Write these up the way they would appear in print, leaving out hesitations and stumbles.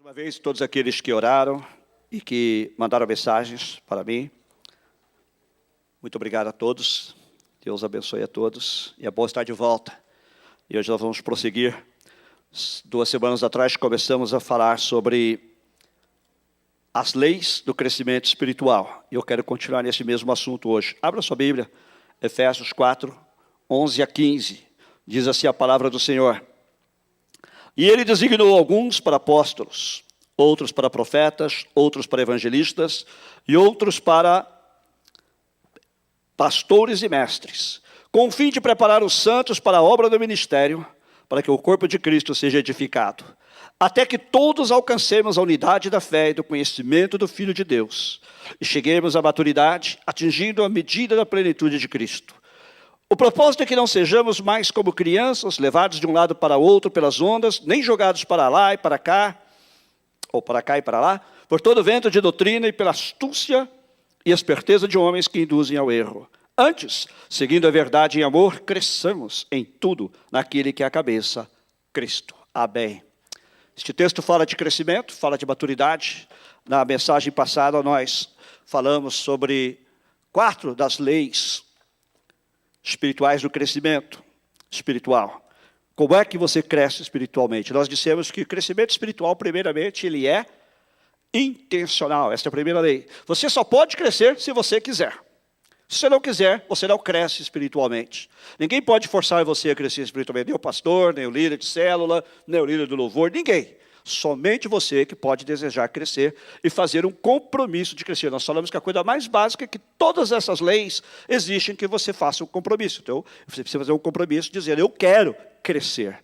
Uma vez, todos aqueles que oraram e que mandaram mensagens para mim, muito obrigado a todos, Deus abençoe a todos, e é bom estar de volta. E hoje nós vamos prosseguir. 2 semanas atrás começamos a falar sobre as leis do crescimento espiritual, e eu quero continuar nesse mesmo assunto hoje. Abra sua Bíblia, Efésios 4, 11 a 15, diz assim a palavra do Senhor. E ele designou alguns para apóstolos, outros para profetas, outros para evangelistas e outros para pastores e mestres, com o fim de preparar os santos para a obra do ministério, para que o corpo de Cristo seja edificado, até que todos alcancemos a unidade da fé e do conhecimento do Filho de Deus, e cheguemos à maturidade, atingindo a medida da plenitude de Cristo. O propósito é que não sejamos mais como crianças, levados de um lado para outro pelas ondas, nem jogados para lá e para cá, ou para cá e para lá, por todo vento de doutrina e pela astúcia e esperteza de homens que induzem ao erro. Antes, seguindo a verdade em amor, cresçamos em tudo naquele que é a cabeça, Cristo. Amém. Este texto fala de crescimento, fala de maturidade. Na mensagem passada nós falamos sobre 4 das leis espirituais do crescimento espiritual. Como é que você cresce espiritualmente? Nós dissemos que o crescimento espiritual, primeiramente, ele é intencional. Essa é a primeira lei. Você só pode crescer se você quiser. Se você não quiser, você não cresce espiritualmente. Ninguém pode forçar você a crescer espiritualmente. Nem o pastor, nem o líder de célula, nem o líder do louvor, ninguém. Somente você que pode desejar crescer e fazer um compromisso de crescer. Nós falamos que a coisa mais básica é que todas essas leis existem que você faça um compromisso. Então, você precisa fazer um compromisso dizendo, eu quero crescer.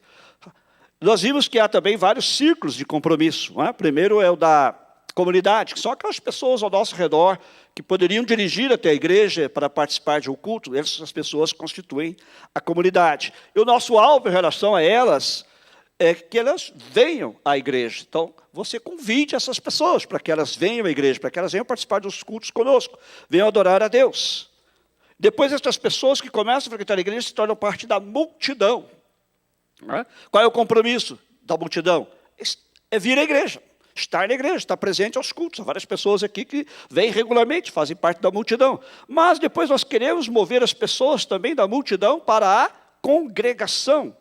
Nós vimos que há também vários círculos de compromisso. Não é? Primeiro é o da comunidade, que são aquelas pessoas ao nosso redor que poderiam dirigir até a igreja para participar de um culto. Essas pessoas constituem a comunidade. E o nosso alvo em relação a elas é que elas venham à igreja. Então, você convide essas pessoas para que elas venham à igreja, para que elas venham participar dos cultos conosco, venham adorar a Deus. Depois, essas pessoas que começam a frequentar a igreja se tornam parte da multidão. Não é? Qual é o compromisso da multidão? É vir à igreja, estar na igreja, estar presente aos cultos. Há várias pessoas aqui que vêm regularmente, fazem parte da multidão. Mas depois nós queremos mover as pessoas também da multidão para a congregação.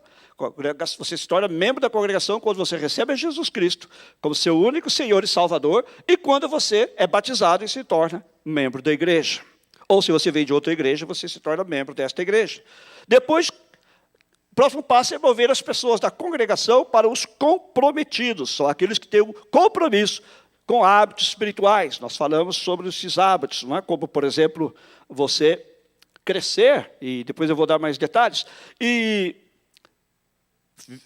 Você se torna membro da congregação quando você recebe a Jesus Cristo como seu único Senhor e Salvador e quando você é batizado e se torna membro da igreja. Ou se você vem de outra igreja, você se torna membro desta igreja. Depois, o próximo passo é mover as pessoas da congregação para os comprometidos. São aqueles que têm um compromisso com hábitos espirituais. Nós falamos sobre esses hábitos, não é? Como, por exemplo, você crescer, e depois eu vou dar mais detalhes, e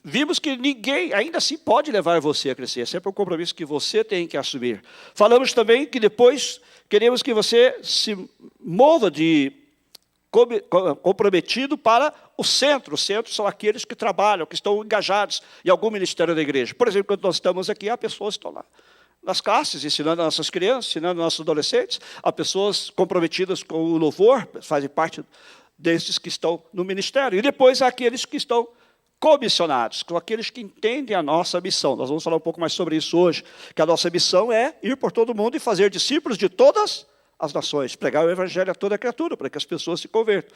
vimos que ninguém, ainda assim, pode levar você a crescer. É sempre um compromisso que você tem que assumir. Falamos também que depois queremos que você se mova de comprometido para o centro. O centro são aqueles que trabalham, que estão engajados em algum ministério da igreja. Por exemplo, quando nós estamos aqui, há pessoas que estão lá nas classes, ensinando as nossas crianças, ensinando nossos adolescentes. Há pessoas comprometidas com o louvor, fazem parte desses que estão no ministério. E depois há aqueles que estão comissionados, com aqueles que entendem a nossa missão. Nós vamos falar um pouco mais sobre isso hoje, que a nossa missão é ir por todo mundo e fazer discípulos de todas as nações, pregar o evangelho a toda criatura, para que as pessoas se convertam.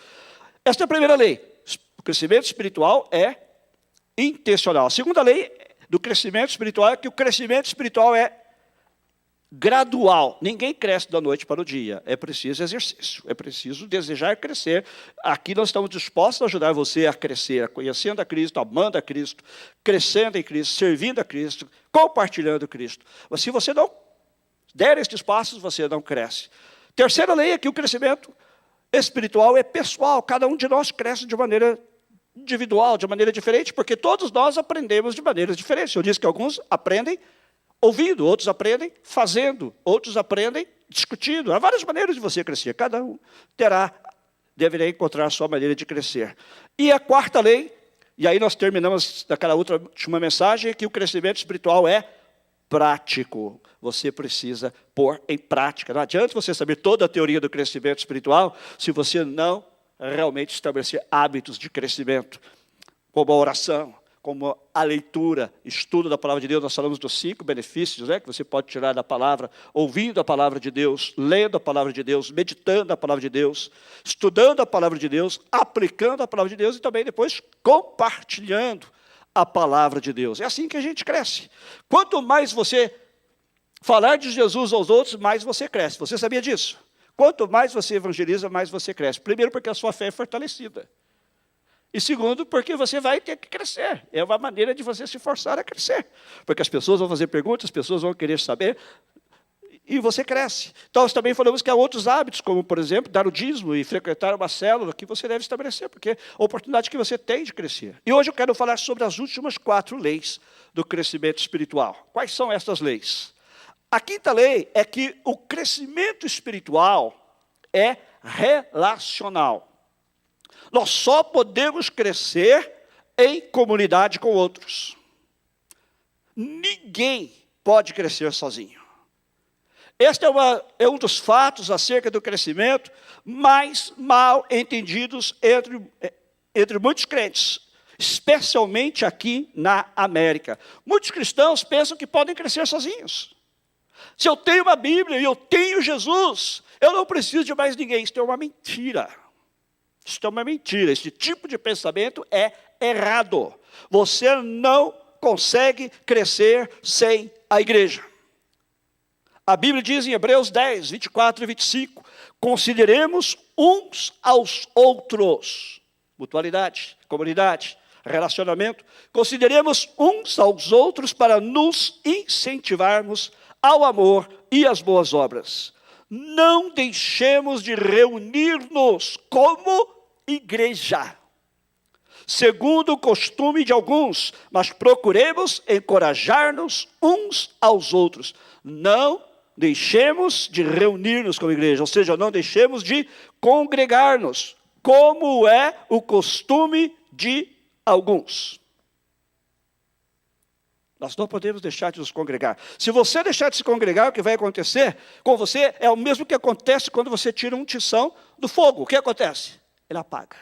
Esta é a primeira lei. O crescimento espiritual é intencional. A segunda lei do crescimento espiritual é que o crescimento espiritual é gradual. Ninguém cresce da noite para o dia. É preciso exercício. É preciso desejar crescer. Aqui nós estamos dispostos a ajudar você a crescer, conhecendo a Cristo, amando a Cristo, crescendo em Cristo, servindo a Cristo, compartilhando Cristo. Mas se você não der estes passos, você não cresce. Terceira lei é que o crescimento espiritual é pessoal. Cada um de nós cresce de maneira individual, de maneira diferente, porque todos nós aprendemos de maneiras diferentes. Eu disse que alguns aprendem ouvindo, outros aprendem fazendo, outros aprendem discutindo. Há várias maneiras de você crescer. Cada um deverá encontrar a sua maneira de crescer. E a quarta lei, e aí nós terminamos daquela última mensagem, é que o crescimento espiritual é prático. Você precisa pôr em prática. Não adianta você saber toda a teoria do crescimento espiritual se você não realmente estabelecer hábitos de crescimento, como a oração, como a leitura, estudo da palavra de Deus. Nós falamos dos 5 benefícios, né, que você pode tirar da palavra, ouvindo a palavra de Deus, lendo a palavra de Deus, meditando a palavra de Deus, estudando a palavra de Deus, aplicando a palavra de Deus e também depois compartilhando a palavra de Deus. É assim que a gente cresce. Quanto mais você falar de Jesus aos outros, mais você cresce. Você sabia disso? Quanto mais você evangeliza, mais você cresce. Primeiro, porque a sua fé é fortalecida. E segundo, porque você vai ter que crescer. É uma maneira de você se forçar a crescer. Porque as pessoas vão fazer perguntas, as pessoas vão querer saber, e você cresce. Então, nós também falamos que há outros hábitos, como, por exemplo, dar o dízimo e frequentar uma célula, que você deve estabelecer, porque é a oportunidade que você tem de crescer. E hoje eu quero falar sobre as últimas 4 leis do crescimento espiritual. Quais são essas leis? A 5ª lei é que o crescimento espiritual é relacional. Nós só podemos crescer em comunidade com outros. Ninguém pode crescer sozinho. Este é um dos fatos acerca do crescimento mais mal entendidos entre muitos crentes, especialmente aqui na América. Muitos cristãos pensam que podem crescer sozinhos. Se eu tenho uma Bíblia e eu tenho Jesus, eu não preciso de mais ninguém. Isso é uma mentira. Isso é uma mentira. Esse tipo de pensamento é errado. Você não consegue crescer sem a igreja. A Bíblia diz em Hebreus 10, 24 e 25, consideremos uns aos outros, mutualidade, comunidade, relacionamento, consideremos uns aos outros para nos incentivarmos ao amor e às boas obras. Não deixemos de reunir-nos como igreja, segundo o costume de alguns, mas procuremos encorajar-nos uns aos outros. Não deixemos de reunir-nos como igreja, ou seja, não deixemos de congregar-nos, como é o costume de alguns. Nós não podemos deixar de nos congregar. Se você deixar de se congregar, o que vai acontecer com você é o mesmo que acontece quando você tira um tição do fogo. O que acontece? Ele apaga.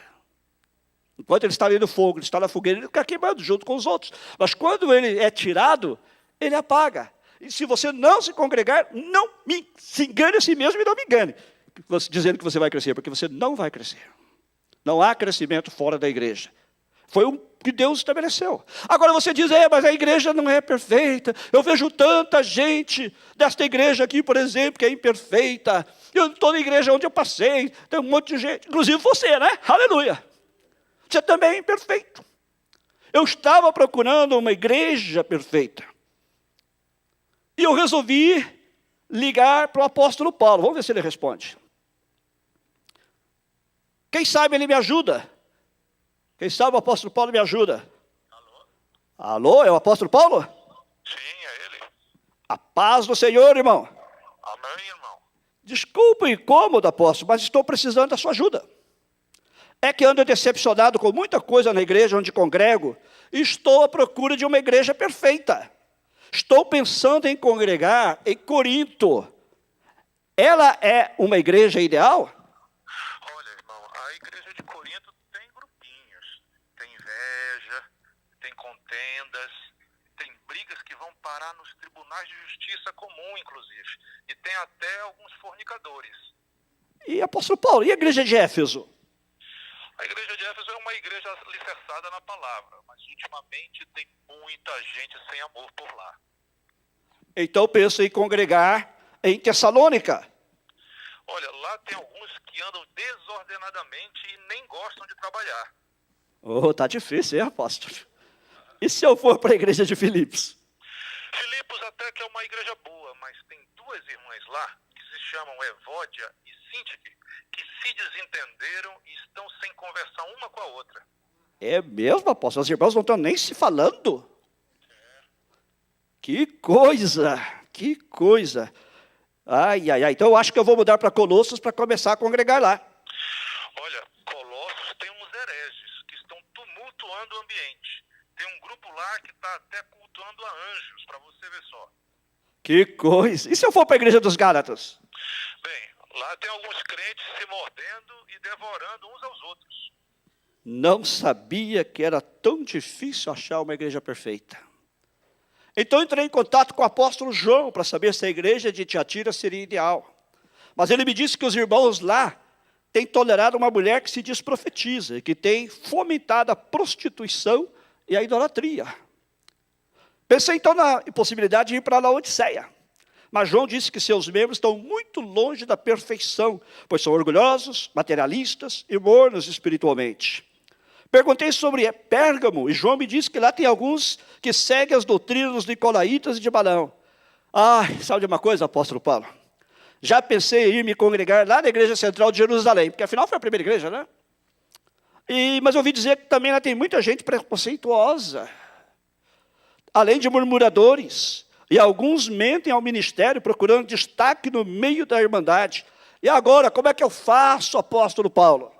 Enquanto ele está ali no fogo, ele está na fogueira, ele fica queimando junto com os outros. Mas quando ele é tirado, ele apaga. E se você não se congregar, não se engane a si mesmo e não me engane, dizendo que você vai crescer, porque você não vai crescer. Não há crescimento fora da igreja. Foi o que Deus estabeleceu. Agora você diz, mas a igreja não é perfeita. Eu vejo tanta gente desta igreja aqui, por exemplo, que é imperfeita. Eu estou na igreja onde eu passei, tem um monte de gente, inclusive você, né? Aleluia. Você também é imperfeito. Eu estava procurando uma igreja perfeita. E eu resolvi ligar para o apóstolo Paulo. Vamos ver se ele responde. Quem sabe ele me ajuda. Quem sabe o apóstolo Paulo me ajuda? Alô? Alô, é o apóstolo Paulo? Sim, é ele. A paz do Senhor, irmão. Amém, irmão. Desculpa o incômodo, apóstolo, mas estou precisando da sua ajuda. É que ando decepcionado com muita coisa na igreja onde congrego e estou à procura de uma igreja perfeita. Estou pensando em congregar em Corinto. Ela é uma igreja ideal? Olha, irmão, a igreja de Corinto tem grupinhos. Tem inveja, tem contendas, tem brigas que vão parar nos tribunais de justiça comum, inclusive. E tem até alguns fornicadores. E apóstolo Paulo, e a igreja de Éfeso? A igreja de Éfeso é uma igreja alicerçada na palavra, mas ultimamente tem muita gente sem amor por lá. Então penso em congregar em Tessalônica. Olha, lá tem alguns que andam desordenadamente e nem gostam de trabalhar. Tá difícil, hein, apóstolo? E se eu for para a igreja de Filipos? Filipos até que é uma igreja boa, mas tem 2 irmãs lá que se chamam Evódia e Síntique, que se desentenderam e estão sem conversar uma com a outra. É mesmo, apóstolo? As irmãs não estão nem se falando? Que coisa, que coisa. Ai, ai, ai. Então eu acho que eu vou mudar para Colossos para começar a congregar lá. Olha, Colossos tem uns hereges que estão tumultuando o ambiente. Tem um grupo lá que está até cultuando a anjos, para você ver só. Que coisa. E se eu for para a igreja dos Gálatas? Bem, lá tem alguns crentes se mordendo e devorando uns aos outros. não sabia que era tão difícil achar uma igreja perfeita. Então entrei em contato com o apóstolo João para saber se a igreja de Tiatira seria ideal. Mas ele me disse que os irmãos lá têm tolerado uma mulher que se diz profetiza, e que tem fomentado a prostituição e a idolatria. Pensei então na impossibilidade de ir para Laodiceia. Mas João disse que seus membros estão muito longe da perfeição, pois são orgulhosos, materialistas e mornos espiritualmente. Perguntei sobre Pérgamo, e João me disse que lá tem alguns que seguem as doutrinas dos nicolaítas e de Balaão. Sabe de uma coisa, apóstolo Paulo? Já pensei em ir me congregar lá na igreja central de Jerusalém, porque afinal foi a primeira igreja, né? Mas eu ouvi dizer que também lá tem muita gente preconceituosa, além de murmuradores, e alguns mentem ao ministério procurando destaque no meio da irmandade. E agora, como é que eu faço, apóstolo Paulo?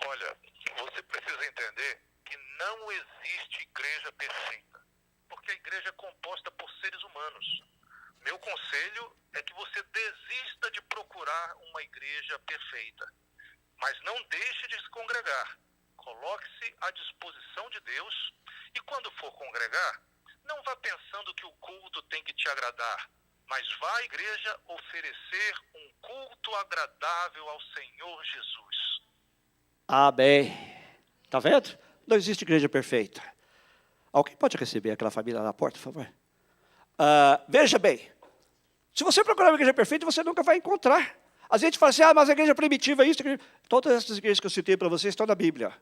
Olha, você precisa entender que não existe igreja perfeita, porque a igreja é composta por seres humanos. Meu conselho é que você desista de procurar uma igreja perfeita, mas não deixe de se congregar. Coloque-se à disposição de Deus e quando for congregar, não vá pensando que o culto tem que te agradar, mas vá à igreja oferecer um culto agradável ao Senhor Jesus. Amém. Está vendo? Não existe igreja perfeita. Alguém pode receber aquela família na porta, por favor? Veja bem, se você procurar uma igreja perfeita, você nunca vai encontrar. A gente fala assim, mas a igreja primitiva é isso. Todas essas igrejas que eu citei para vocês estão na Bíblia.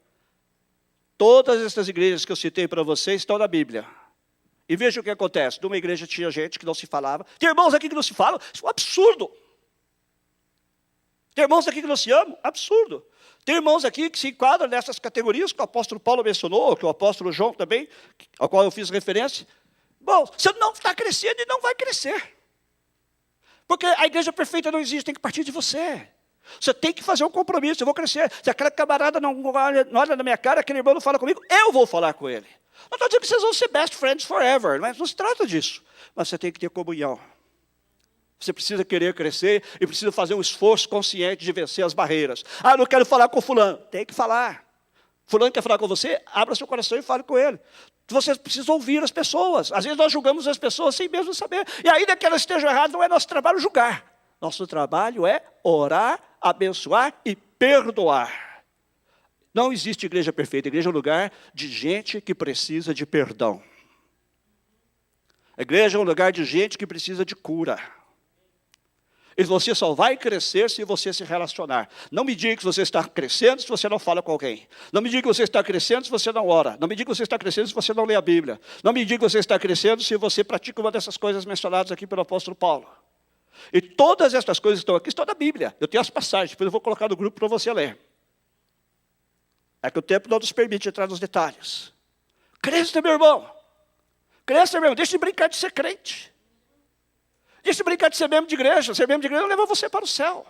Todas essas igrejas que eu citei para vocês estão na Bíblia. E veja o que acontece. Numa igreja tinha gente que não se falava. Tem irmãos aqui que não se falam. Isso é um absurdo. Tem irmãos aqui que não se amam. Absurdo. Tem irmãos aqui que se enquadram nessas categorias que o apóstolo Paulo mencionou, que o apóstolo João também, ao qual eu fiz referência. Bom, você não está crescendo e não vai crescer. Porque a igreja perfeita não existe, tem que partir de você. Você tem que fazer um compromisso, eu vou crescer. Se aquele camarada não olha na minha cara, aquele irmão não fala comigo, eu vou falar com ele. Não estou dizendo que vocês vão ser best friends forever, não se trata disso. Mas você tem que ter comunhão. Você precisa querer crescer e precisa fazer um esforço consciente de vencer as barreiras. Eu não quero falar com fulano. Tem que falar. Fulano quer falar com você? Abra seu coração e fale com ele. Você precisa ouvir as pessoas. Às vezes nós julgamos as pessoas sem mesmo saber. E ainda que elas estejam erradas, não é nosso trabalho julgar. Nosso trabalho é orar, abençoar e perdoar. Não existe igreja perfeita. A igreja é um lugar de gente que precisa de perdão. A igreja é um lugar de gente que precisa de cura. E você só vai crescer se você se relacionar. Não me diga que você está crescendo se você não fala com alguém. Não me diga que você está crescendo se você não ora. Não me diga que você está crescendo se você não lê a Bíblia. Não me diga que você está crescendo se você pratica uma dessas coisas mencionadas aqui pelo apóstolo Paulo. E todas estas coisas que estão aqui estão na Bíblia. Eu tenho as passagens, depois eu vou colocar no grupo para você ler. É que o tempo não nos permite entrar nos detalhes. Cresça, meu irmão. Cresça, meu irmão. Deixa de brincar de ser crente. Deixa de brincar de ser membro de igreja. Ser membro de igreja não leva você para o céu.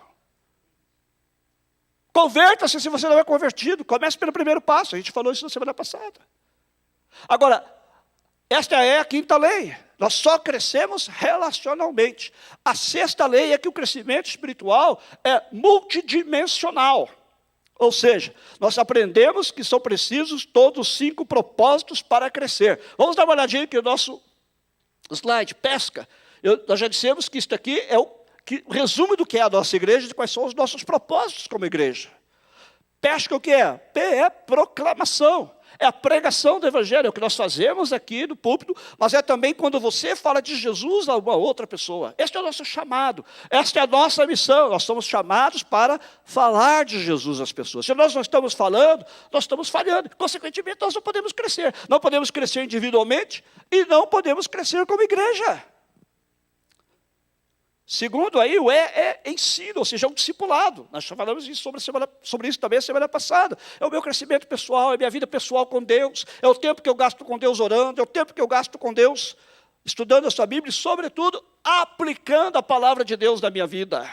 Converta-se se você não é convertido. Comece pelo primeiro passo. A gente falou isso na semana passada. Agora, esta é a quinta lei. Nós só crescemos relacionalmente. A sexta lei é que o crescimento espiritual é multidimensional. Ou seja, nós aprendemos que são precisos todos os 5 propósitos para crescer. Vamos dar uma olhadinha aqui no nosso slide, pesca. Nós já dissemos que isto aqui é o resumo do que é a nossa igreja, de quais são os nossos propósitos como igreja. Pesca o que é? P é proclamação. É a pregação do evangelho, é o que nós fazemos aqui no púlpito, mas é também quando você fala de Jesus a uma outra pessoa. Este é o nosso chamado, esta é a nossa missão. Nós somos chamados para falar de Jesus às pessoas. Se nós não estamos falando, nós estamos falhando. Consequentemente, nós não podemos crescer. Não podemos crescer individualmente e não podemos crescer como igreja. Segundo aí, o é ensino, ou seja, é um discipulado. Nós já falamos sobre isso também a semana passada. É o meu crescimento pessoal, é a minha vida pessoal com Deus, é o tempo que eu gasto com Deus orando, é o tempo que eu gasto com Deus estudando a sua Bíblia e, sobretudo, aplicando a palavra de Deus na minha vida.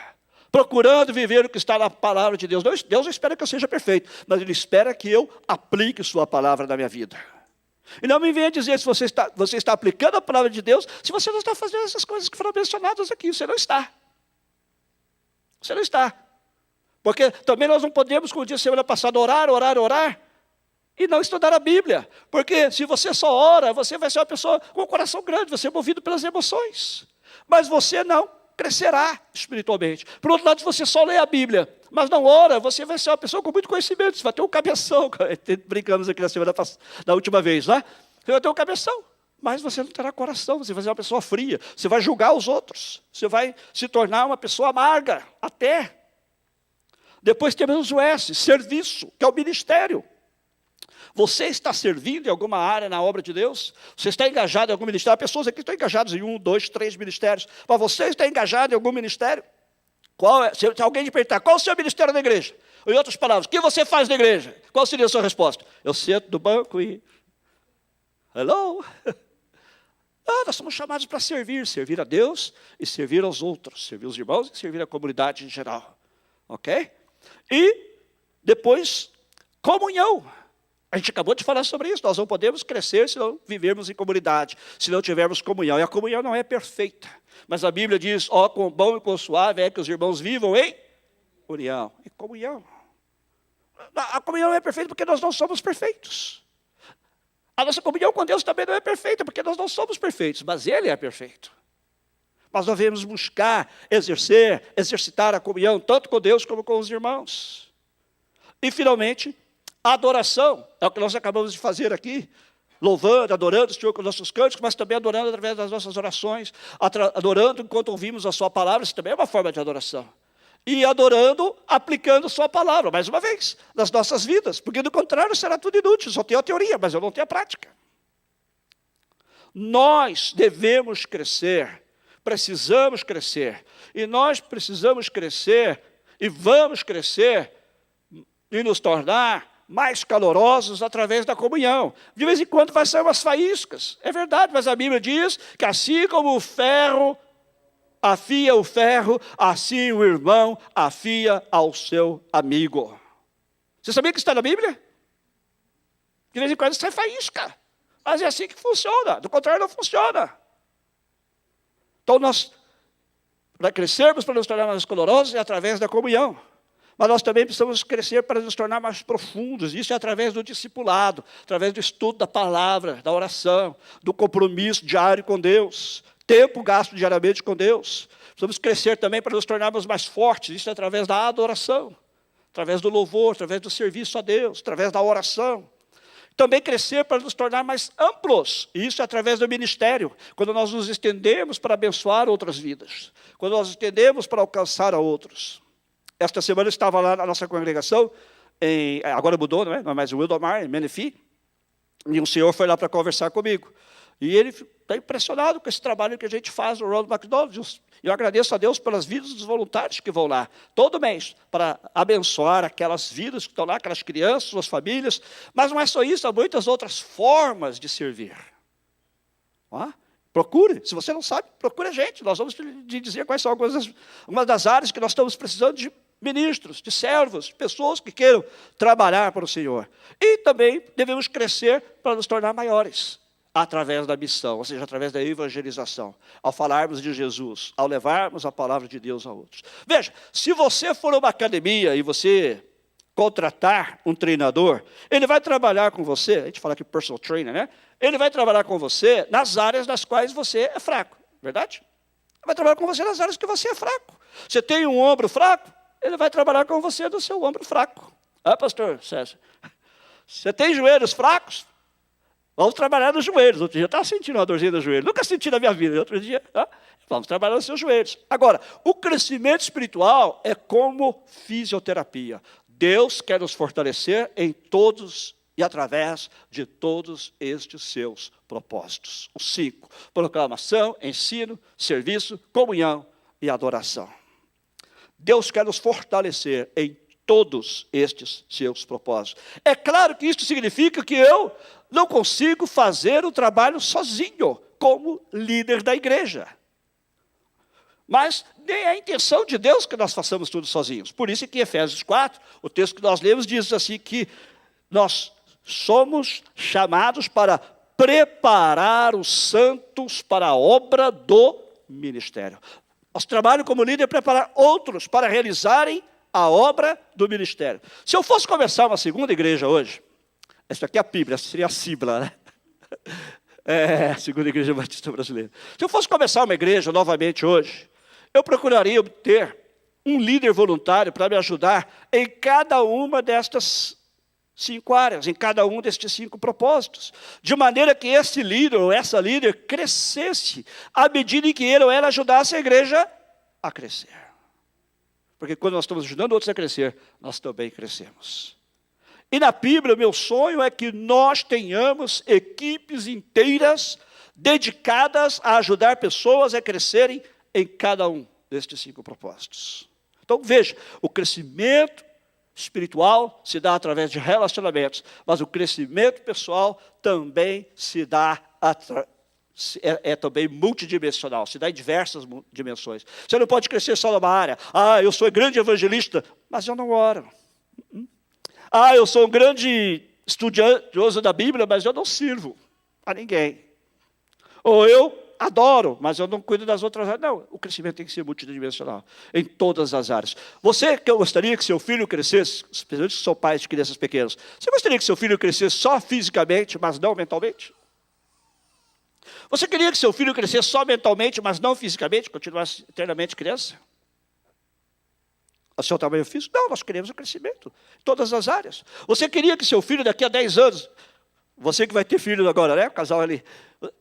Procurando viver o que está na palavra de Deus. Deus não espera que eu seja perfeito, mas Ele espera que eu aplique sua palavra na minha vida. E não me venha dizer se você está aplicando a palavra de Deus, se você não está fazendo essas coisas que foram mencionadas aqui. Você não está. Você não está. Porque também nós não podemos, como disse semana passada, orar e não estudar a Bíblia. Porque se você só ora, você vai ser uma pessoa com um coração grande, você é movido pelas emoções. Mas você não crescerá espiritualmente. Por outro lado, se você só lê a Bíblia, mas não ora, você vai ser uma pessoa com muito conhecimento, você vai ter um cabeção. Brincamos aqui na última vez, né? Você vai ter um cabeção, mas você não terá coração, você vai ser uma pessoa fria, você vai julgar os outros, você vai se tornar uma pessoa amarga, até. Depois temos o S, serviço, que é o ministério. Você está servindo em alguma área na obra de Deus? Você está engajado em algum ministério? Há pessoas aqui que estão engajadas em 1, 2, 3 ministérios. Mas você está engajado em algum ministério? Se alguém te perguntar, qual é o seu ministério na igreja? Em outras palavras, o que você faz na igreja? Qual seria a sua resposta? Eu sento no banco e... Hello? Nós somos chamados para servir a Deus e servir aos outros. Servir os irmãos e servir a comunidade em geral. Ok? E depois, comunhão. A gente acabou de falar sobre isso. Nós não podemos crescer se não vivermos em comunidade, se não tivermos comunhão. E a comunhão não é perfeita. Mas a Bíblia diz, quão bom e quão suave é que os irmãos vivam em união. Em comunhão. A comunhão não é perfeita porque nós não somos perfeitos. A nossa comunhão com Deus também não é perfeita porque nós não somos perfeitos, mas Ele é perfeito. Mas nós devemos buscar, exercitar a comunhão, tanto com Deus como com os irmãos. E, finalmente, a adoração. É o que nós acabamos de fazer aqui. Louvando, adorando o Senhor com os nossos cânticos, mas também adorando através das nossas orações. Adorando enquanto ouvimos a sua palavra, isso também é uma forma de adoração. E adorando, aplicando a sua palavra, mais uma vez, nas nossas vidas. Porque, do contrário, será tudo inútil. Só tenho a teoria, mas eu não tenho a prática. Nós devemos crescer. Precisamos crescer. E nós precisamos crescer, e vamos crescer, e nos tornar mais calorosos através da comunhão. De vez em quando vai sair umas faíscas. É verdade, mas a Bíblia diz que assim como o ferro afia o ferro, assim o irmão afia ao seu amigo. Você sabia que isso está na Bíblia? De vez em quando sai faísca. Mas é assim que funciona. Do contrário, não funciona. Então, nós, para crescermos, para nos tornar mais calorosos, é através da comunhão. Mas nós também precisamos crescer para nos tornar mais profundos. Isso é através do discipulado, através do estudo da palavra, da oração, do compromisso diário com Deus, tempo gasto diariamente com Deus. Precisamos crescer também para nos tornarmos mais fortes. Isso é através da adoração, através do louvor, através do serviço a Deus, através da oração. Também crescer para nos tornar mais amplos. Isso é através do ministério, quando nós nos estendemos para abençoar outras vidas, quando nós nos estendemos para alcançar a outros. Esta semana eu estava lá na nossa congregação, agora mudou, não é mais o Wildomar, em Menifee, e um senhor foi lá para conversar comigo. E ele está impressionado com esse trabalho que a gente faz no Ronald McDonald. Eu agradeço a Deus pelas vidas dos voluntários que vão lá, todo mês, para abençoar aquelas vidas que estão lá, aquelas crianças, suas famílias. Mas não é só isso, há muitas outras formas de servir. Procure, se você não sabe, procure a gente. Nós vamos te dizer quais são algumas das áreas que nós estamos precisando de ministros, de servos, pessoas que queiram trabalhar para o Senhor. E também devemos crescer para nos tornar maiores, através da missão, ou seja, através da evangelização, ao falarmos de Jesus, ao levarmos a palavra de Deus a outros. Veja, se você for a uma academia e você contratar um treinador, ele vai trabalhar com você, a gente fala aqui personal trainer, né? Ele vai trabalhar com você nas áreas nas quais você é fraco, verdade? Ele vai trabalhar com você nas áreas que você é fraco. Você tem um ombro fraco, ele vai trabalhar com você do seu ombro fraco. Pastor César, você tem joelhos fracos? Vamos trabalhar nos joelhos. Outro dia eu estava sentindo uma dorzinha no joelho. Nunca senti na minha vida. Outro dia, vamos trabalhar nos seus joelhos. Agora, o crescimento espiritual é como fisioterapia. Deus quer nos fortalecer em todos e através de todos estes seus propósitos. Os 5. Proclamação, ensino, serviço, comunhão e adoração. Deus quer nos fortalecer em todos estes seus propósitos. É claro que isso significa que eu não consigo fazer o trabalho sozinho, como líder da igreja. Mas nem é a intenção de Deus que nós façamos tudo sozinhos. Por isso que em Efésios 4, o texto que nós lemos diz assim que nós somos chamados para preparar os santos para a obra do ministério. Nosso trabalho como líder é preparar outros para realizarem a obra do ministério. Se eu fosse começar uma segunda igreja hoje, essa aqui é a Bíblia, essa seria a Cibla, né? A segunda igreja batista brasileira. Se eu fosse começar uma igreja novamente hoje, eu procuraria obter um líder voluntário para me ajudar em cada uma destas 5 áreas, em cada um destes 5 propósitos, de maneira que esse líder ou essa líder crescesse à medida em que ele ou ela ajudasse a igreja a crescer. Porque quando nós estamos ajudando outros a crescer, nós também crescemos. E na Bíblia, o meu sonho é que nós tenhamos equipes inteiras dedicadas a ajudar pessoas a crescerem em cada um destes 5 propósitos. Então, veja, o crescimento espiritual se dá através de relacionamentos, mas o crescimento pessoal também se dá é também multidimensional, se dá em diversas dimensões. Você não pode crescer só numa área. Eu sou grande evangelista, mas eu não oro. Eu sou um grande estudioso da Bíblia, mas eu não sirvo a ninguém. Ou eu adoro, mas eu não cuido das outras áreas. Não, o crescimento tem que ser multidimensional, em todas as áreas. Você que gostaria que seu filho crescesse, especialmente se são pais de crianças pequenas, você gostaria que seu filho crescesse só fisicamente, mas não mentalmente? Você queria que seu filho crescesse só mentalmente, mas não fisicamente, continuasse eternamente criança? O seu tamanho físico? Não, nós queremos o crescimento em todas as áreas. Você queria que seu filho daqui a 10 anos, você que vai ter filho agora, né? O casal ali.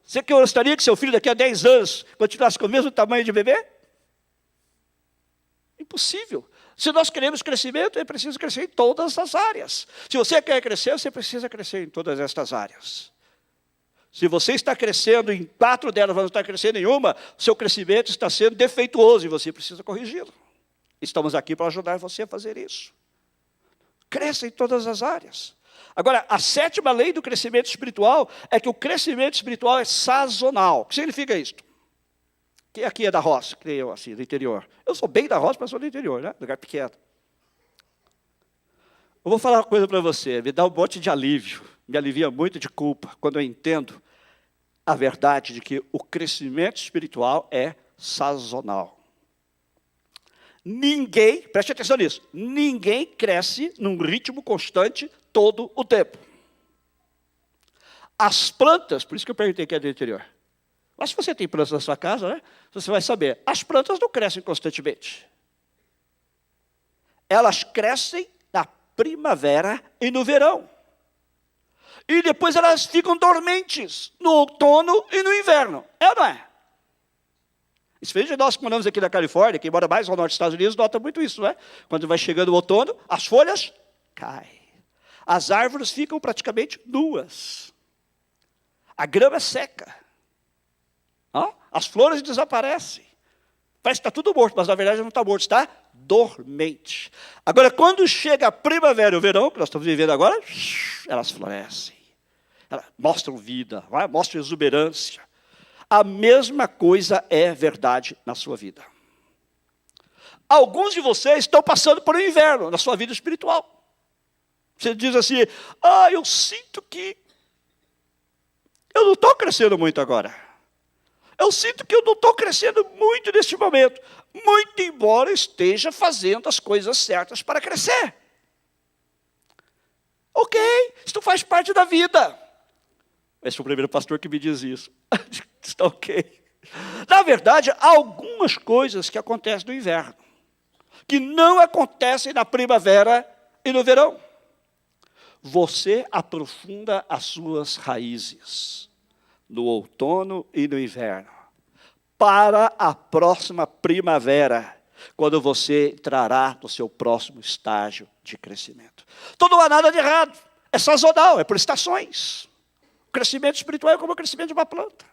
Você gostaria que seu filho daqui a 10 anos continuasse com o mesmo tamanho de bebê? Impossível. Se nós queremos crescimento, é preciso crescer em todas as áreas. Se você quer crescer, você precisa crescer em todas estas áreas. Se você está crescendo em 4 delas, mas não está crescendo em uma, seu crescimento está sendo defeituoso e você precisa corrigi-lo. Estamos aqui para ajudar você a fazer isso. Cresça em todas as áreas. Agora, a 7ª lei do crescimento espiritual é que o crescimento espiritual é sazonal. O que significa isso? Quem aqui é da roça? Que nem eu, assim, do interior. Eu sou bem da roça, mas sou do interior, né? Lugar pequeno. Eu vou falar uma coisa para você, me dá um monte de alívio, me alivia muito de culpa, quando eu entendo a verdade de que o crescimento espiritual é sazonal. Ninguém, preste atenção nisso, ninguém cresce num ritmo constante todo o tempo. As plantas, por isso que eu perguntei quem é do interior. Mas se você tem plantas na sua casa, né, você vai saber, as plantas não crescem constantemente. Elas crescem na primavera e no verão. E depois elas ficam dormentes no outono e no inverno. É ou não é? Diferente de nós que moramos aqui na Califórnia, quem mora mais ao norte dos Estados Unidos, nota muito isso, né? Quando vai chegando o outono, as folhas caem. As árvores ficam praticamente nuas. A grama é seca. As flores desaparecem. Parece que está tudo morto, mas na verdade não está morto, está dormente. Agora, quando chega a primavera e o verão, que nós estamos vivendo agora, elas florescem. Elas mostram vida, mostram exuberância. A mesma coisa é verdade na sua vida. Alguns de vocês estão passando por um inverno na sua vida espiritual. Você diz assim, eu sinto que eu não estou crescendo muito agora. Eu sinto que eu não estou crescendo muito neste momento. Muito embora eu esteja fazendo as coisas certas para crescer. Ok, isso faz parte da vida. Esse foi o primeiro pastor que me diz isso. Está ok. Na verdade, há algumas coisas que acontecem no inverno, que não acontecem na primavera e no verão. Você aprofunda as suas raízes no outono e no inverno, para a próxima primavera, quando você entrará no seu próximo estágio de crescimento. Então não há nada de errado, é sazonal, é por estações. O crescimento espiritual é como o crescimento de uma planta.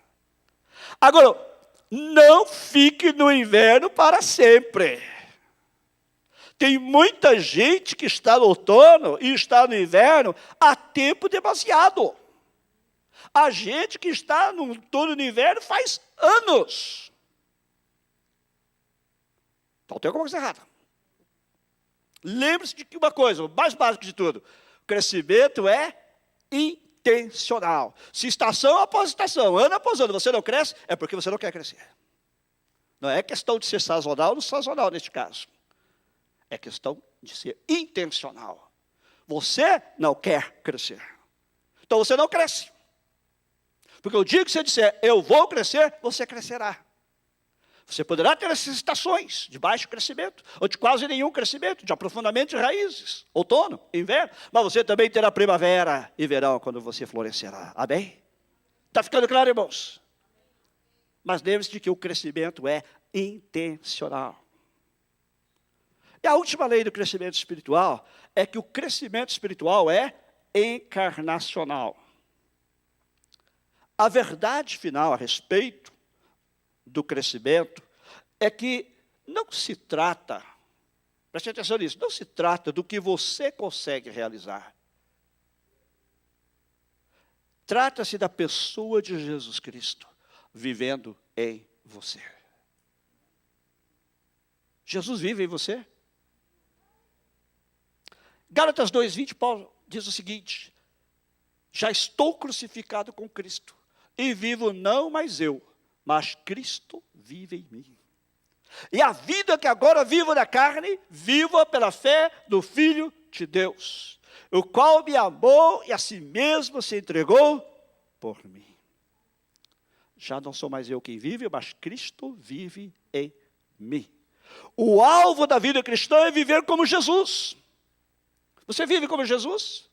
Agora, não fique no inverno para sempre. Tem muita gente que está no outono e está no inverno há tempo demasiado. Há gente que está no outono e no inverno faz anos. Então tem alguma coisa errada. Lembre-se de que uma coisa, o mais básico de tudo, o crescimento é intencional. Se estação após estação, ano após ano, você não cresce, é porque você não quer crescer. Não é questão de ser sazonal ou sazonal neste caso. É questão de ser intencional. Você não quer crescer. Então você não cresce. Porque o dia que você disser, eu vou crescer, você crescerá. Você poderá ter essas estações de baixo crescimento, ou de quase nenhum crescimento, de aprofundamento de raízes, outono, inverno, mas você também terá primavera e verão quando você florescerá. Amém? Está ficando claro, irmãos? Mas lembre-se de que o crescimento é intencional. E a última lei do crescimento espiritual é que o crescimento espiritual é encarnacional. A verdade final a respeito do crescimento é que não se trata, preste atenção nisso, não se trata do que você consegue realizar. Trata-se da pessoa de Jesus Cristo vivendo em você. Jesus vive em você? Gálatas 2:20, Paulo diz o seguinte: já estou crucificado com Cristo, e vivo não mais eu, mas Cristo vive em mim. E a vida que agora vivo na carne, vivo pela fé do Filho de Deus, o qual me amou e a si mesmo se entregou por mim. Já não sou mais eu quem vive, mas Cristo vive em mim. O alvo da vida cristã é viver como Jesus. Você vive como Jesus?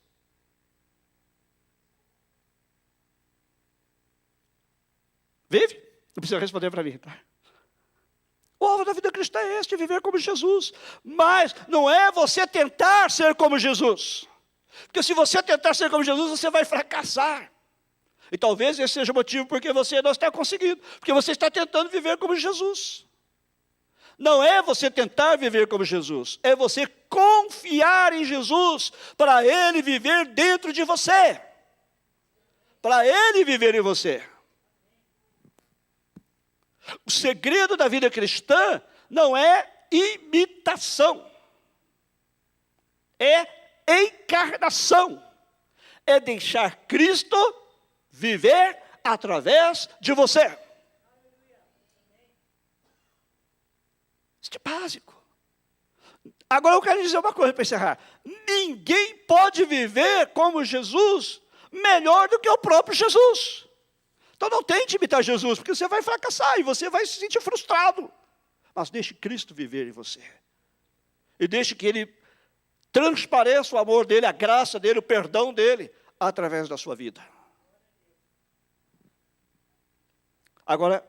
Vive? Não precisa responder para mim, tá? O alvo da vida cristã é este, viver como Jesus. Mas não é você tentar ser como Jesus. Porque se você tentar ser como Jesus, você vai fracassar. E talvez esse seja o motivo porque você não está conseguindo. Porque você está tentando viver como Jesus. Não é você tentar viver como Jesus. É você confiar em Jesus para Ele viver dentro de você. Para Ele viver em você. O segredo da vida cristã não é imitação. É encarnação. É deixar Cristo viver através de você. Isso é básico. Agora eu quero dizer uma coisa para encerrar. Ninguém pode viver como Jesus melhor do que o próprio Jesus. Então não tente imitar Jesus, porque você vai fracassar e você vai se sentir frustrado. Mas deixe Cristo viver em você. E deixe que Ele transpareça o amor dEle, a graça dEle, o perdão dEle, através da sua vida. Agora,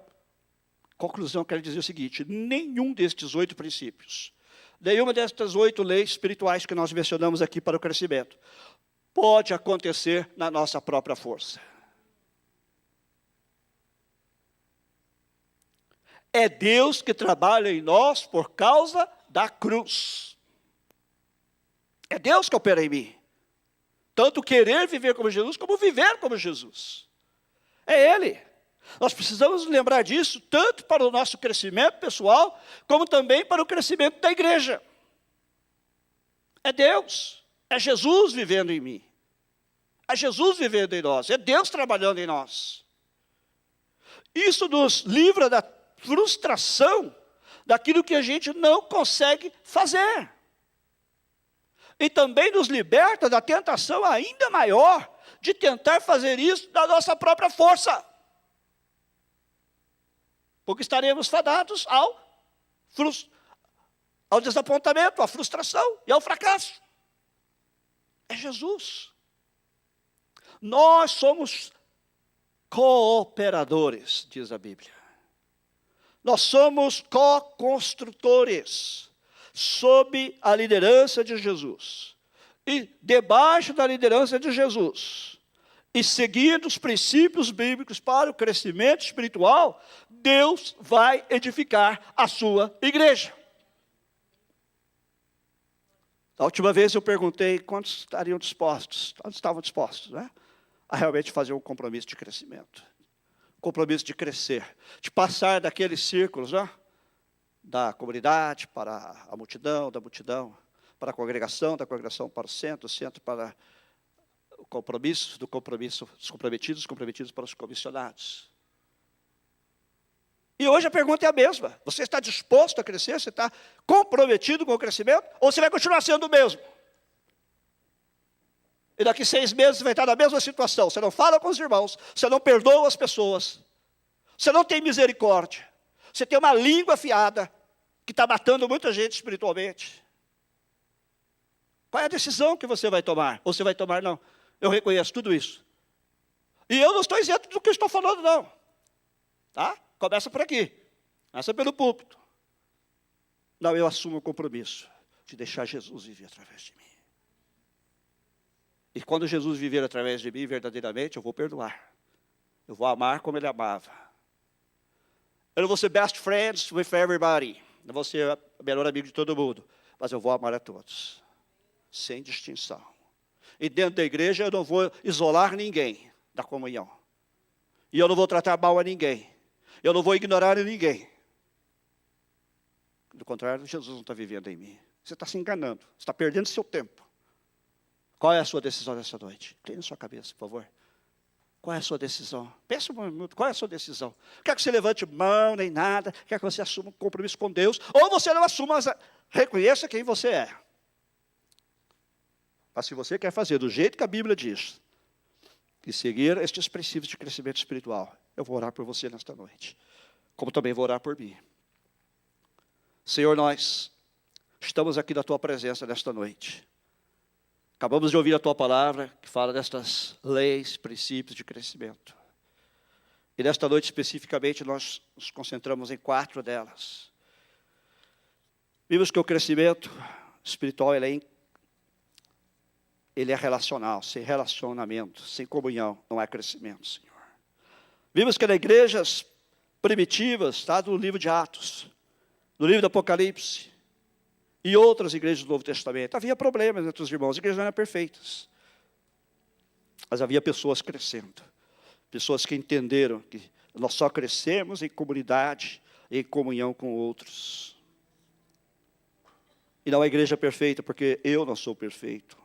conclusão, eu quero dizer o seguinte: nenhum destes 8 princípios, nenhuma destas 8 leis espirituais que nós mencionamos aqui para o crescimento, pode acontecer na nossa própria força. É Deus que trabalha em nós por causa da cruz. É Deus que opera em mim. Tanto querer viver como Jesus, como viver como Jesus. É Ele. Nós precisamos lembrar disso, tanto para o nosso crescimento pessoal, como também para o crescimento da igreja. É Deus. É Jesus vivendo em mim. É Jesus vivendo em nós. É Deus trabalhando em nós. Isso nos livra da frustração daquilo que a gente não consegue fazer. E também nos liberta da tentação ainda maior de tentar fazer isso da nossa própria força. Porque estaremos fadados ao desapontamento, à frustração e ao fracasso. É Jesus. Nós somos cooperadores, diz a Bíblia. Nós somos co-construtores, sob a liderança de Jesus. E debaixo da liderança de Jesus, e seguindo os princípios bíblicos para o crescimento espiritual, Deus vai edificar a sua igreja. A última vez eu perguntei quantos estariam dispostos, quantos estavam dispostos, né, a realmente fazer um compromisso de crescimento. Compromisso de crescer, de passar daqueles círculos, né, da comunidade para a multidão, da multidão para a congregação, da congregação para o centro para o compromisso, do compromisso, dos comprometidos para os comissionados. E hoje a pergunta é a mesma. Você está disposto a crescer? Você está comprometido com o crescimento? Ou você vai continuar sendo o mesmo? E daqui 6 meses você vai estar na mesma situação. Você não fala com os irmãos, você não perdoa as pessoas, você não tem misericórdia, você tem uma língua afiada que está matando muita gente espiritualmente. Qual é a decisão que você vai tomar? Ou você vai tomar, não, eu reconheço tudo isso. E eu não estou isento do que eu estou falando, não. Tá? Começa por aqui. Começa pelo púlpito. Não, eu assumo o compromisso de deixar Jesus viver através de mim. E quando Jesus viver através de mim, verdadeiramente, eu vou perdoar. Eu vou amar como Ele amava. Eu não vou ser best friends with everybody. Não vou ser o melhor amigo de todo mundo. Mas eu vou amar a todos. Sem distinção. E dentro da igreja eu não vou isolar ninguém da comunhão. E eu não vou tratar mal a ninguém. Eu não vou ignorar ninguém. Do contrário, Jesus não está vivendo em mim. Você está se enganando. Você está perdendo seu tempo. Qual é a sua decisão nessa noite? Tem na sua cabeça, por favor. Qual é a sua decisão? Pensa um minuto, qual é a sua decisão? Quer que você levante mão, nem nada. Quer que você assuma um compromisso com Deus. Ou você não assuma, mas reconheça quem você é. Mas se você quer fazer do jeito que a Bíblia diz, e seguir estes princípios de crescimento espiritual, eu vou orar por você nesta noite. Como também vou orar por mim. Senhor, nós estamos aqui na Tua presença nesta noite. Acabamos de ouvir a Tua palavra, que fala destas leis, princípios de crescimento. E nesta noite, especificamente, nós nos concentramos em 4 delas. Vimos que o crescimento espiritual, ele é relacional. Sem relacionamento, sem comunhão, não há crescimento, Senhor. Vimos que nas igrejas primitivas, está no livro de Atos, no livro do Apocalipse, e outras igrejas do Novo Testamento, havia problemas entre os irmãos, as igrejas não eram perfeitas. Mas havia pessoas crescendo, pessoas que entenderam que nós só crescemos em comunidade, em comunhão com outros. E não é igreja perfeita, porque eu não sou perfeito.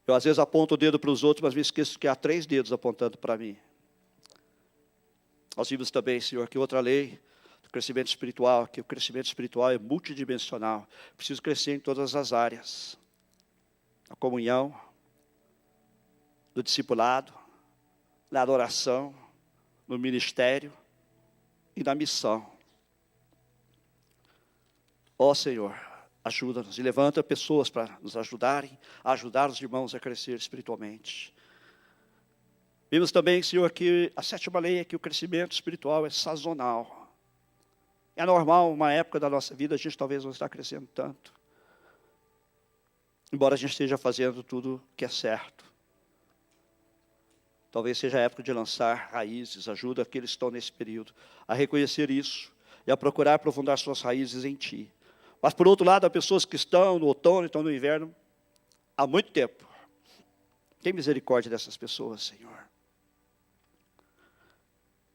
Eu às vezes aponto o dedo para os outros, mas me esqueço que há 3 dedos apontando para mim. Nós vimos também, Senhor, que outra lei do crescimento espiritual, que o crescimento espiritual é multidimensional. Preciso crescer em todas as áreas. Na comunhão, no discipulado, na adoração, no ministério e na missão. Ó Senhor, ajuda-nos e levanta pessoas para nos ajudarem, a ajudar os irmãos a crescer espiritualmente. Vimos também, Senhor, que a 7ª lei é que o crescimento espiritual é sazonal. É normal, uma época da nossa vida, a gente talvez não está crescendo tanto. Embora a gente esteja fazendo tudo que é certo. Talvez seja a época de lançar raízes, ajuda aqueles que estão nesse período a reconhecer isso e a procurar aprofundar suas raízes em Ti. Mas, por outro lado, há pessoas que estão no outono, estão no inverno, há muito tempo. Tem misericórdia dessas pessoas, Senhor.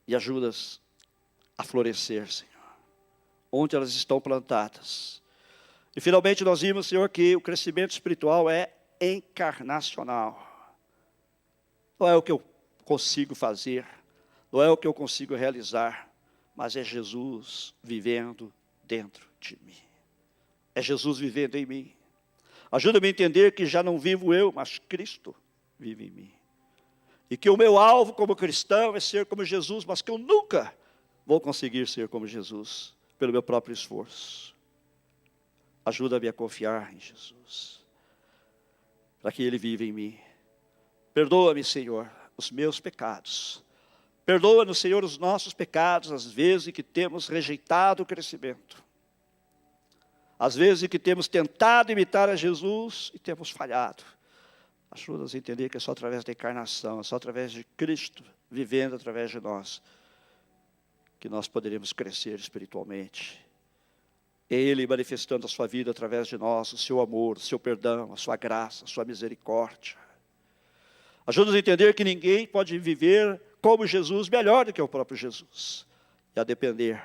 E ajuda-as a florescer, Senhor, onde elas estão plantadas. E, finalmente, nós vimos, Senhor, que o crescimento espiritual é encarnacional. Não é o que eu consigo fazer, não é o que eu consigo realizar, mas é Jesus vivendo dentro de mim. É Jesus vivendo em mim. Ajuda-me a entender que já não vivo eu, mas Cristo vive em mim. E que o meu alvo como cristão é ser como Jesus, mas que eu nunca vou conseguir ser como Jesus, pelo meu próprio esforço. Ajuda-me a confiar em Jesus, para que Ele viva em mim. Perdoa-me, Senhor, os meus pecados. Perdoa-nos, Senhor, os nossos pecados, as vezes em que temos rejeitado o crescimento. Às vezes em que temos tentado imitar a Jesus e temos falhado. Ajuda-nos a entender que é só através da encarnação, é só através de Cristo vivendo através de nós, que nós poderemos crescer espiritualmente. Ele manifestando a sua vida através de nós, o seu amor, o seu perdão, a sua graça, a sua misericórdia. Ajuda-nos a entender que ninguém pode viver como Jesus melhor do que o próprio Jesus. E a depender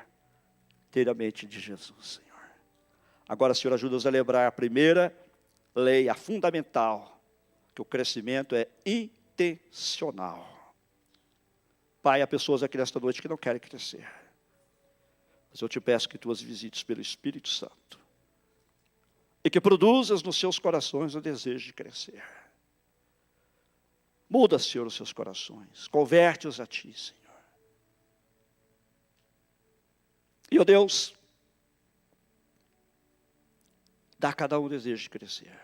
inteiramente de Jesus, Senhor. Agora, Senhor, ajuda-nos a lembrar a primeira lei, a fundamental, que o crescimento é intencional. Pai, há pessoas aqui nesta noite que não querem crescer. Mas eu te peço que tu as visites pelo Espírito Santo. E que produzas nos seus corações o desejo de crescer. Muda, Senhor, os seus corações. Converte-os a ti, Senhor. E, ó Deus, dá a cada um o desejo de crescer.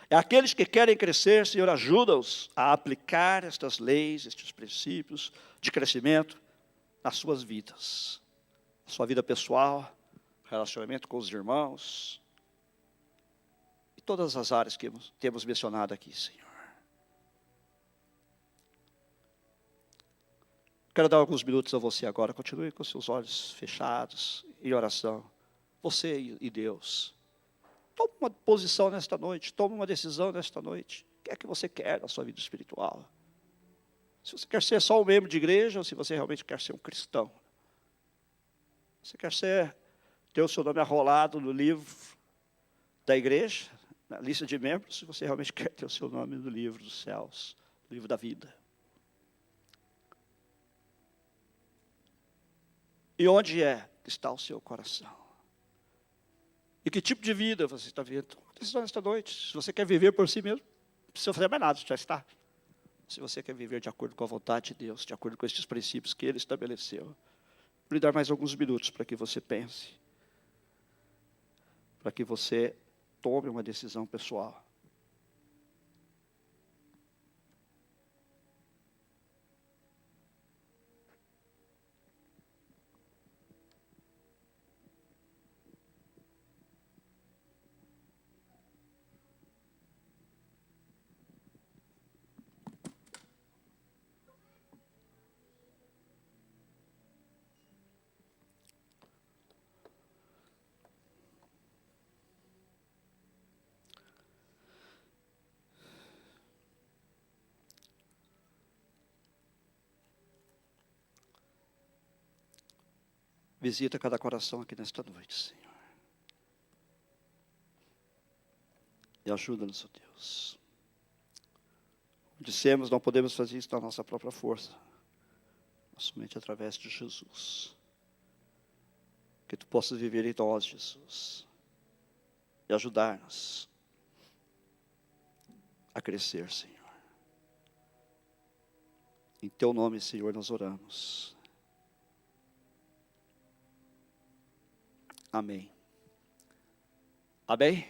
É aqueles que querem crescer, Senhor, ajuda-os a aplicar estas leis, estes princípios de crescimento nas suas vidas. Na sua vida pessoal, relacionamento com os irmãos, e todas as áreas que temos mencionado aqui, Senhor. Quero dar alguns minutos a você agora. Continue com seus olhos fechados, em oração. Você e Deus. Tome uma posição nesta noite. Tome uma decisão nesta noite. O que é que você quer na sua vida espiritual? Se você quer ser só um membro de igreja, ou se você realmente quer ser um cristão. Você quer ter o seu nome arrolado no livro da igreja, na lista de membros, se você realmente quer ter o seu nome no livro dos céus, no livro da vida. E onde está o seu coração? E que tipo de vida você está vivendo? Decisão nesta noite. Se você quer viver por si mesmo, não precisa fazer mais nada, já está. Se você quer viver de acordo com a vontade de Deus, de acordo com estes princípios que Ele estabeleceu, vou lhe dar mais alguns minutos para que você pense, para que você tome uma decisão pessoal. Visita cada coração aqui nesta noite, Senhor. E ajuda-nos, ó Deus. Dissemos, não podemos fazer isso na nossa própria força, mas somente através de Jesus. Que Tu possas viver em nós, Jesus, e ajudar-nos a crescer, Senhor. Em Teu nome, Senhor, nós oramos. Amém. Amém?